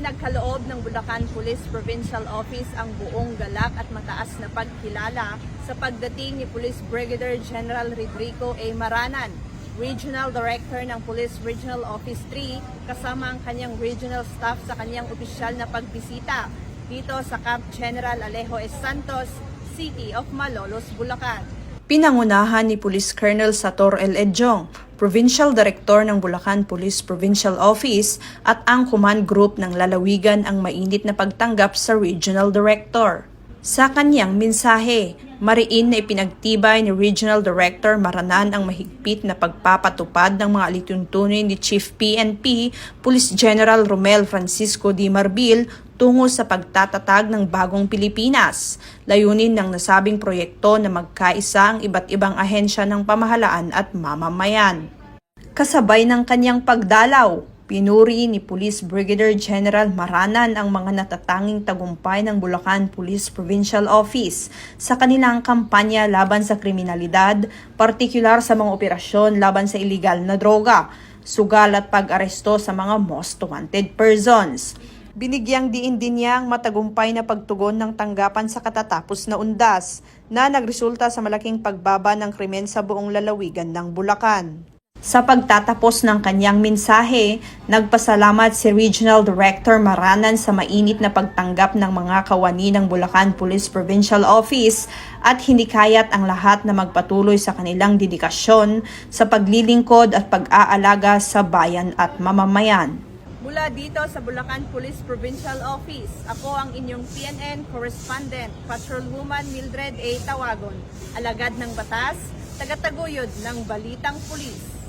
Ipinagkaloob ng Bulacan Police Provincial Office ang buong galak at mataas na pagkilala sa pagdating ni Police Brigadier General Rodrigo A. Maranan, Regional Director ng Police Regional Office 3, kasama ang kanyang regional staff sa kanyang opisyal na pagbisita dito sa Camp General Alejo S. Santos, City of Malolos, Bulacan. Pinangunahan ni Police Colonel Sator L. Edjong, Provincial Director ng Bulacan Police Provincial Office at ang Command Group ng Lalawigan ang mainit na pagtanggap sa Regional Director. Sa kanyang mensahe, mariin na ipinagtibay ni Regional Director Maranan ang mahigpit na pagpapatupad ng mga alituntunin ni Chief PNP Police General Romel Francisco D. Marbil tungo sa pagtatatag ng bagong Pilipinas. Layunin ng nasabing proyekto na magkaisa ang iba't ibang ahensya ng pamahalaan at mamamayan. Kasabay ng kanyang pagdalaw, pinuri ni Police Brigadier General Maranan ang mga natatanging tagumpay ng Bulacan Police Provincial Office sa kanilang kampanya laban sa kriminalidad, partikular sa mga operasyon laban sa iligal na droga, sugal at pag-aresto sa mga most wanted persons. Binigyang diin din niya ang matagumpay na pagtugon ng tanggapan sa katatapos na undas na nagresulta sa malaking pagbaba ng krimen sa buong lalawigan ng Bulacan. Sa pagtatapos ng kanyang mensahe, nagpasalamat si Regional Director Maranan sa mainit na pagtanggap ng mga kawani ng Bulacan Police Provincial Office at hinikayat ang lahat na magpatuloy sa kanilang dedikasyon sa paglilingkod at pag-aalaga sa bayan at mamamayan. Mula dito sa Bulacan Police Provincial Office, ako ang inyong PNN Correspondent, Patrolwoman Mildred A. Tawagon, alagad ng batas, tagataguyod ng Balitang Pulis.